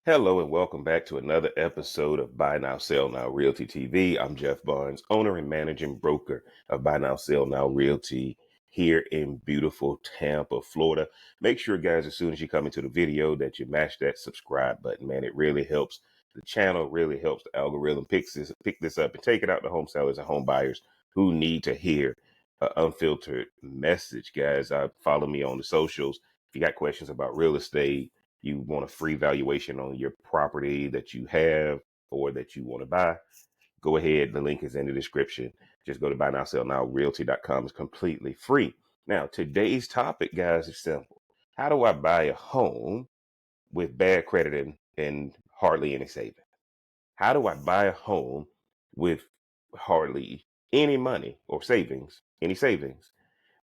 Hello and welcome back to another episode of Buy Now, Sell Now Realty TV. I'm Jeff Barnes, owner and managing broker of Buy Now, Sell Now Realty here in beautiful Tampa, Florida. Make sure, guys, as soon as you come into the video that you mash that subscribe button, man. It really helps the channel, really helps the algorithm pick this up and take it out to home sellers and home buyers who need to hear an unfiltered message, guys. Follow me on the socials. If you got questions about real estate, you want a free valuation on your property that you have or that you want to buy, go ahead. The link is in the description. Just go to buynowsellnowrealty.com. It's completely free. Now, today's topic, guys, is simple. How do I buy a home with bad credit and hardly any savings? How do I buy a home with hardly any money or any savings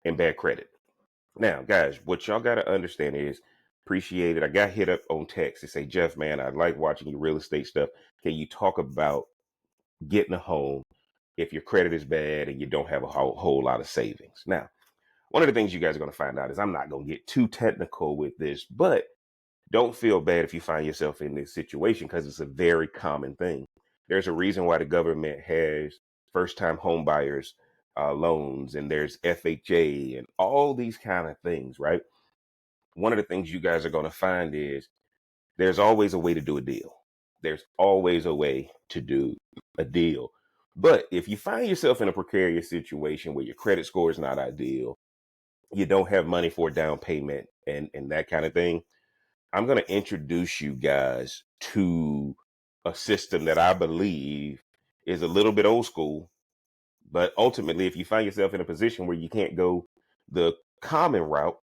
and bad credit? Now, guys, what y'all got to understand is, appreciate it. I got hit up on text to say, Jeff, man, I like watching your real estate stuff. Can you talk about getting a home if your credit is bad and you don't have a whole lot of savings? Now, one of the things you guys are going to find out is I'm not going to get too technical with this, but don't feel bad if you find yourself in this situation because it's a very common thing. There's a reason why the government has first-time home buyers loans, and there's FHA and all these kind of things, right? One of the things you guys are going to find is there's always a way to do a deal. There's always a way to do a deal. But if you find yourself in a precarious situation where your credit score is not ideal, you don't have money for a down payment and that kind of thing, I'm going to introduce you guys to a system that I believe is a little bit old school. But ultimately, if you find yourself in a position where you can't go the common route,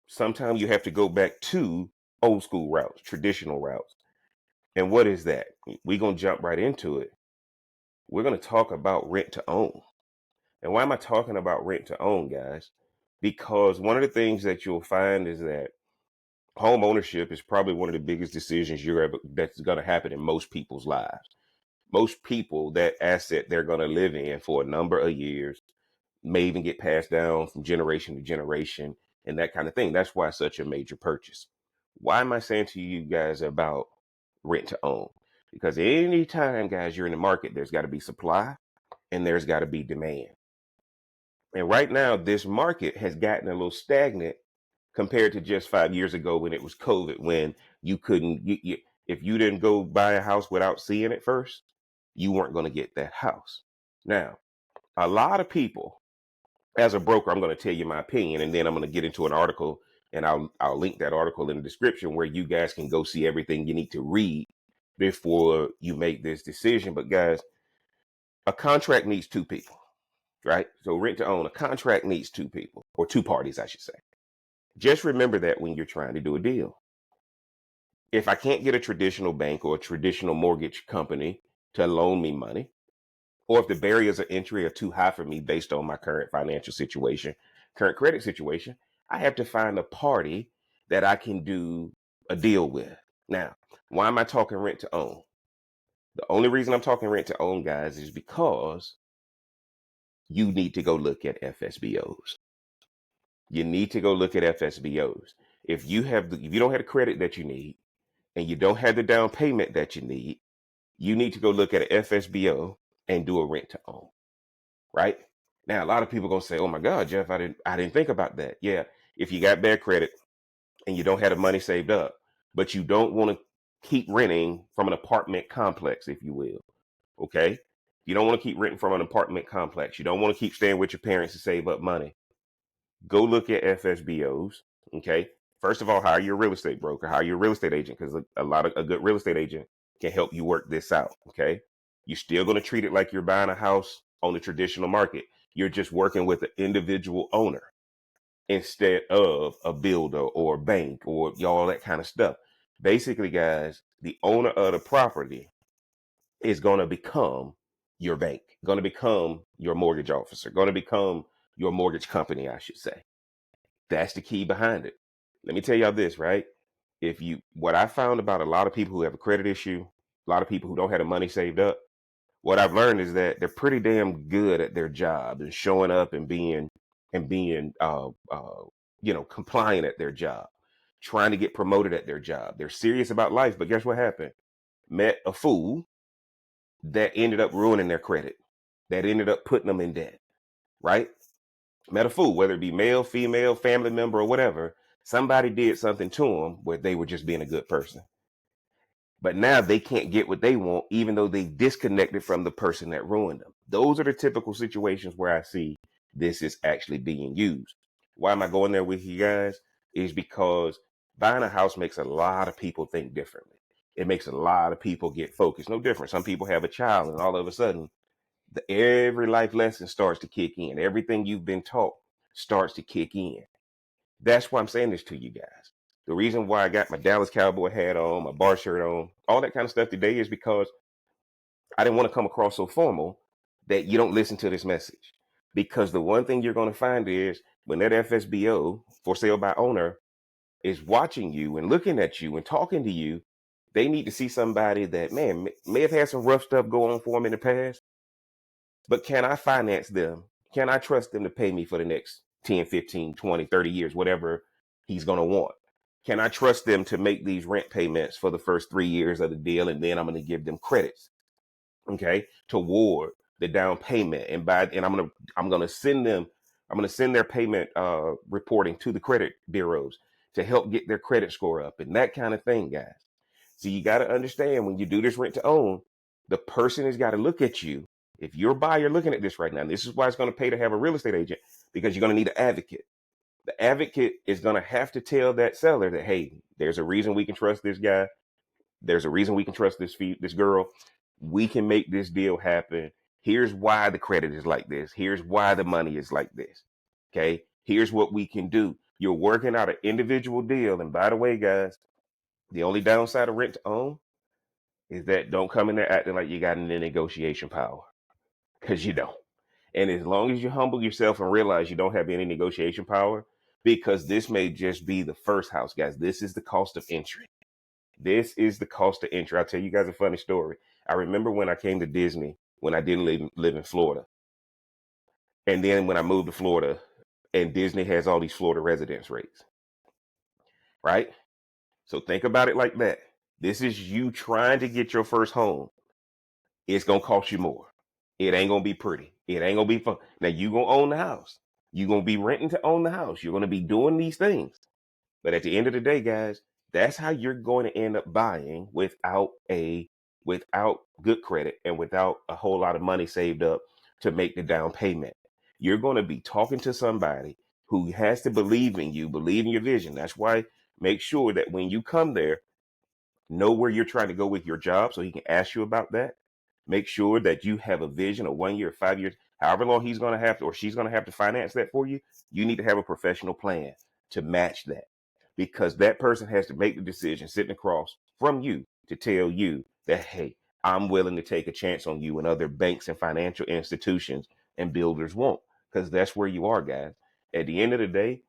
sometimes you have to go back to old school routes, traditional routes. And what is that? We're going to jump right into it. We're going to talk about rent to own. And why am I talking about rent to own, guys? Because one of the things that you'll find is that home ownership is probably one of the biggest decisions that's going to happen in most people's lives. Most people, that asset they're going to live in for a number of years, may even get passed down from generation to generation and that kind of thing. That's why it's such a major purchase. Why am I saying to you guys about rent to own? Because anytime, guys, you're in the market, there's got to be supply and there's got to be demand. And right now, this market has gotten a little stagnant compared to just 5 years ago when it was COVID, when you couldn't, if you didn't go buy a house without seeing it first, you weren't going to get that house. Now, a lot of people, as a broker, I'm going to tell you my opinion, and then I'm going to get into an article, and I'll link that article in the description where you guys can go see everything you need to read before you make this decision. But guys, a contract needs two people, right? So rent to own, a contract needs two people, or two parties, I should say. Just remember that when you're trying to do a deal. If I can't get a traditional bank or a traditional mortgage company to loan me money, or if the barriers of entry are too high for me based on my current financial situation, current credit situation, I have to find a party that I can do a deal with. Now, why am I talking rent to own? The only reason I'm talking rent to own, guys, is because you need to go look at FSBOs. You need to go look at FSBOs. If you don't have the credit that you need and you don't have the down payment that you need to go look at an FSBO and do a rent to own. Right? Now, a lot of people are gonna say, "Oh my God, Jeff, I didn't think about that." Yeah, if you got bad credit and you don't have the money saved up, but you don't want to keep renting from an apartment complex, if you will, okay? You don't want to keep renting from an apartment complex. You don't want to keep staying with your parents to save up money. Go look at FSBOs, okay? First of all, hire your real estate broker, hire your real estate agent, because a good real estate agent can help you work this out, okay? You're still going to treat it like you're buying a house on the traditional market. You're just working with an individual owner instead of a builder or a bank or all that kind of stuff. Basically, guys, the owner of the property is going to become your bank, going to become your mortgage officer, going to become your mortgage company, I should say. That's the key behind it. Let me tell y'all this, right? What I found about a lot of people who have a credit issue, a lot of people who don't have the money saved up, what I've learned is that they're pretty damn good at their job and showing up and being compliant at their job. trying to get promoted at their job. They're serious about life, but guess what happened? Met a fool that ended up ruining their credit, that ended up putting them in debt, right? Met a fool, whether it be male, female, family member, or whatever. Somebody did something to them where they were just being a good person. But now they can't get what they want, even though they disconnected from the person that ruined them. Those are the typical situations where I see this is actually being used. Why am I going there with you guys? Is because buying a house makes a lot of people think differently. It makes a lot of people get focused. No different. Some people have a child, and all of a sudden, every life lesson starts to kick in. Everything you've been taught starts to kick in. That's why I'm saying this to you guys. The reason why I got my Dallas Cowboy hat on, my bar shirt on, all that kind of stuff today is because I didn't want to come across so formal that you don't listen to this message. Because the one thing you're going to find is when that FSBO, for sale by owner, is watching you and looking at you and talking to you, they need to see somebody that, man, may have had some rough stuff go on for them in the past, but can I finance them? Can I trust them to pay me for the next 10, 15, 20, 30 years, whatever he's going to want? Can I trust them to make these rent payments for the first 3 years of the deal? And then I'm going to give them credits, okay, toward the down payment. And I'm going to send them, I'm going to send their payment reporting to the credit bureaus to help get their credit score up and that kind of thing, guys. So you got to understand when you do this rent to own, the person has got to look at you. If you're a buyer looking at this right now, this is why it's going to pay to have a real estate agent, because you're going to need an advocate. The advocate is going to have to tell that seller that, hey, there's a reason we can trust this guy. There's a reason we can trust this girl. We can make this deal happen. Here's why the credit is like this. Here's why the money is like this. Okay. Here's what we can do. You're working out an individual deal. And by the way, guys, the only downside of rent to own is that don't come in there acting like you got any negotiation power, because you don't. And as long as you humble yourself and realize you don't have any negotiation power, because this may just be the first house, guys. This is the cost of entry. This is the cost of entry. I'll tell you guys a funny story. I remember when I came to Disney, when I didn't live in Florida. And then when I moved to Florida, and Disney has all these Florida residence rates, right? So think about it like that. This is you trying to get your first home. It's going to cost you more. It ain't going to be pretty. It ain't going to be fun. Now, you going to own the house. You're going to be renting to own the house. You're going to be doing these things. But at the end of the day, guys, that's how you're going to end up buying without good credit and without a whole lot of money saved up to make the down payment. You're going to be talking to somebody who has to believe in you, believe in your vision. That's why make sure that when you come there, know where you're trying to go with your job so he can ask you about that. Make sure that you have a vision of 1 year, 5 years, however long he's going to have to, or she's going to have to finance that for you. You need to have a professional plan to match that, because that person has to make the decision sitting across from you to tell you that, hey, I'm willing to take a chance on you, and other banks and financial institutions and builders won't, because that's where you are, guys. At the end of the day,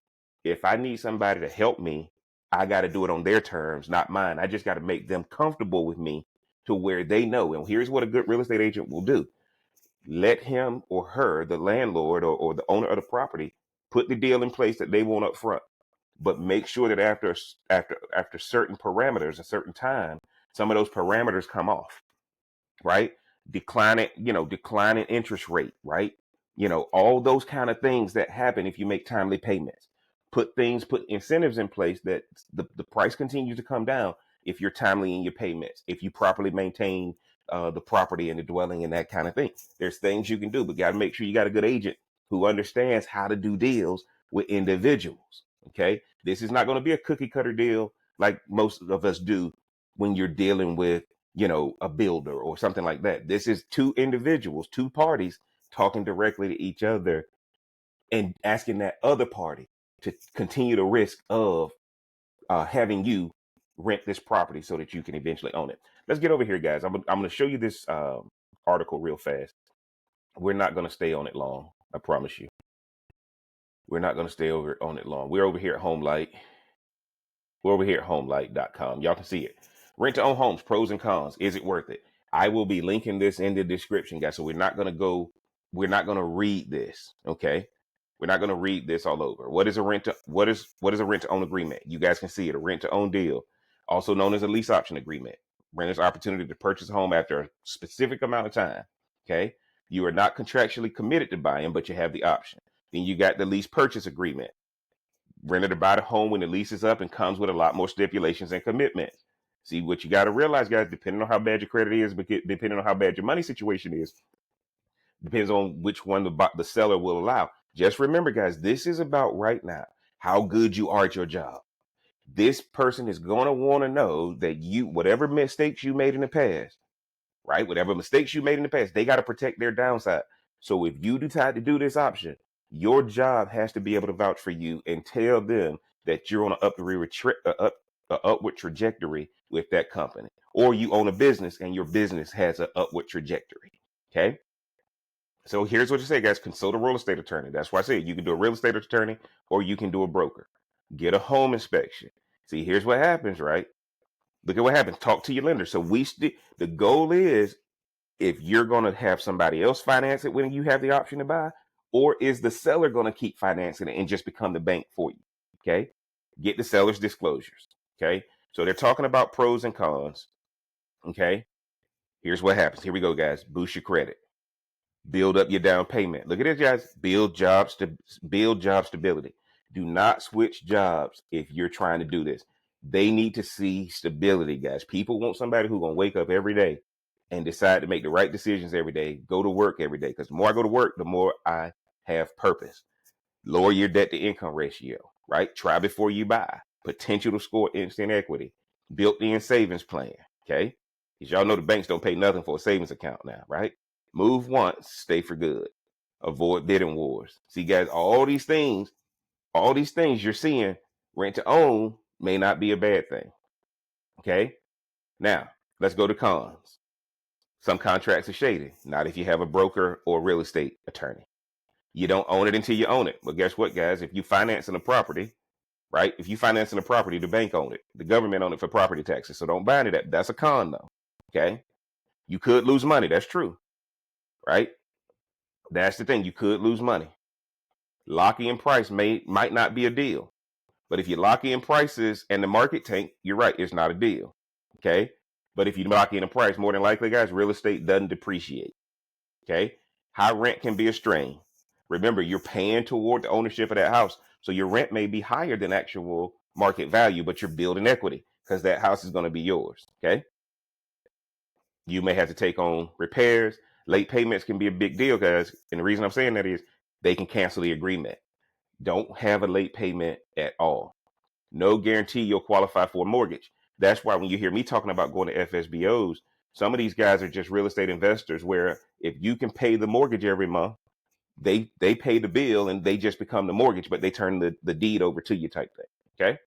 if I need somebody to help me, I got to do it on their terms, not mine. I just got to make them comfortable with me to where they know. And here's what a good real estate agent will do. Let him or her, the landlord or the owner of the property, put the deal in place that they want up front. But make sure that after certain parameters, a certain time, some of those parameters come off, right? Declining interest rate, right? All those kind of things that happen if you make timely payments. Put incentives in place that the price continues to come down if you're timely in your payments, if you properly maintain the property and the dwelling and that kind of thing. There's things you can do, but got to make sure you got a good agent who understands how to do deals with individuals. Okay. This is not going to be a cookie cutter deal like most of us do when you're dealing with, a builder or something like that. This is two individuals, two parties talking directly to each other and asking that other party to continue the risk of having you rent this property so that you can eventually own it. Let's get over here, guys. I'm going to show you this article real fast. We're not going to stay on it long. I promise you. We're not going to stay on it long. We're over here at HomeLight. We're over here at homelight.com. Y'all can see it. Rent to own homes, pros and cons. Is it worth it? I will be linking this in the description, guys. So we're not going to read this. Okay. We're not going to read this all over. What is a rent to own agreement? You guys can see it. A rent to own deal, also known as a lease option agreement. Renter's opportunity to purchase a home after a specific amount of time. Okay. You are not contractually committed to buying, but you have the option. Then you got the lease purchase agreement. Renter to buy the home when the lease is up and comes with a lot more stipulations and commitments. See, what you got to realize, guys, depending on how bad your credit is, depending on how bad your money situation is, depends on which one the seller will allow. Just remember, guys, this is about right now, how good you are at your job. This person is going to want to know that whatever mistakes you made in the past, right? Whatever mistakes you made in the past, they got to protect their downside. So if you decide to do this option, your job has to be able to vouch for you and tell them that you're on an upward trajectory with that company, or you own a business and your business has an upward trajectory. Okay. So here's what you say, guys. Consult a real estate attorney. That's why I say you can do a real estate attorney or you can do a broker. Get a home inspection. See, here's what happens, right? Look at what happens. Talk to your lender. So the goal is, if you're going to have somebody else finance it when you have the option to buy, or is the seller going to keep financing it and just become the bank for you? Okay. Get the seller's disclosures. Okay. So they're talking about pros and cons. Okay. Here's what happens. Here we go, guys. Boost your credit. Build up your down payment. Look at this, guys. Build job stability. Do not switch jobs if you're trying to do this. They need to see stability, guys. People want somebody who's going to wake up every day and decide to make the right decisions every day, go to work every day. Because the more I go to work, the more I have purpose. Lower your debt to income ratio, right? Try before you buy. Potential to score instant equity. Built-in savings plan, okay? Because y'all know the banks don't pay nothing for a savings account now, right? Move once, stay for good. Avoid bidding wars. See, guys, all these things you're seeing, rent to own may not be a bad thing. Okay. Now, let's go to cons. Some contracts are shady. Not if you have a broker or real estate attorney. You don't own it until you own it. But guess what, guys? If you financing a property, right? If you financing a property, the bank own it. The government own it for property taxes. So don't buy into that. That's a con, though. Okay. You could lose money. That's true. Right? That's the thing. You could lose money. Locking in price might not be a deal. But if you lock in prices and the market tank, you're right, it's not a deal. Okay. But if you lock in a price, more than likely, guys, real estate doesn't depreciate. Okay. High rent can be a strain. Remember, you're paying toward the ownership of that house. So your rent may be higher than actual market value, but you're building equity because that house is going to be yours. Okay. You may have to take on repairs. Late payments can be a big deal, guys. And the reason I'm saying that is they can cancel the agreement. Don't have a late payment at all. No guarantee you'll qualify for a mortgage. That's why when you hear me talking about going to FSBOs, some of these guys are just real estate investors where if you can pay the mortgage every month, they pay the bill and they just become the mortgage, but they turn the deed over to you type thing. Okay.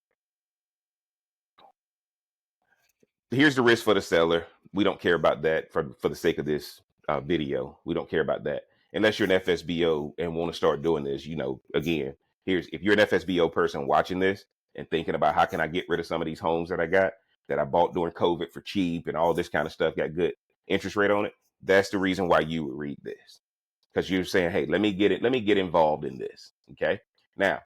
Here's the risk for the seller. We don't care about that for the sake of this video. We don't care about that unless you're an FSBO and want to start doing this. Again, if you're an FSBO person watching this and thinking about how can I get rid of some of these homes that I bought during COVID for cheap and all this kind of stuff, got good interest rate on it. That's the reason why you would read this, because you're saying, hey, let me get involved in this. Okay. Now,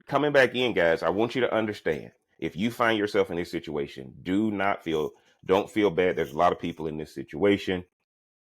coming back in, guys, I want you to understand, if you find yourself in this situation, don't feel bad. There's a lot of people in this situation.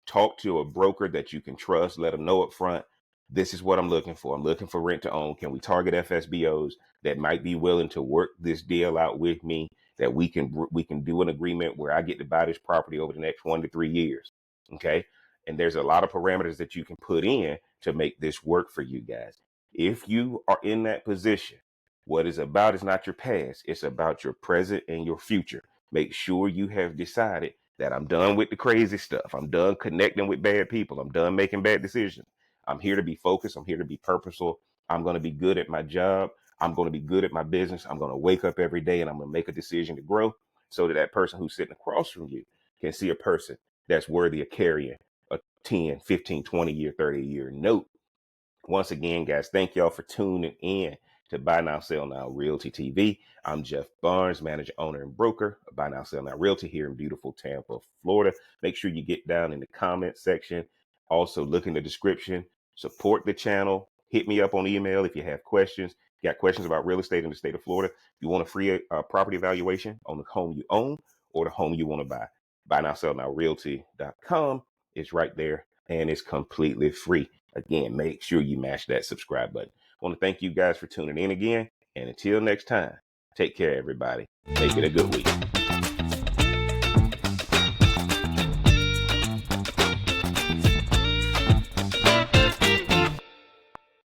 Talk to a broker that you can trust. Let them know up front, this is what I'm looking for. I'm looking for rent to own. Can we target FSBOs that might be willing to work this deal out with me, that we can do an agreement where I get to buy this property over the next 1 to 3 years. Okay. And there's a lot of parameters that you can put in to make this work for you guys. If you are in that position, what it's about is not your past. It's about your present and your future. Make sure you have decided that I'm done with the crazy stuff. I'm done connecting with bad people. I'm done making bad decisions. I'm here to be focused. I'm here to be purposeful. I'm going to be good at my job. I'm going to be good at my business. I'm going to wake up every day and I'm going to make a decision to grow so that person who's sitting across from you can see a person that's worthy of carrying a 10, 15, 20 year, 30 year note. Once again, guys, thank y'all for tuning in to Buy Now, Sell Now Realty TV. I'm Jeff Barnes, manager, owner, and broker of Buy Now, Sell Now Realty here in beautiful Tampa, Florida. Make sure you get down in the comment section. Also, look in the description. Support the channel. Hit me up on email if you have questions. Got questions about real estate in the state of Florida. If you want a free property evaluation on the home you own or the home you want to buy, buynowsellnowrealty.com is right there, and it's completely free. Again, make sure you mash that subscribe button. I want to thank you guys for tuning in again. And until next time, take care, everybody. Make it a good week.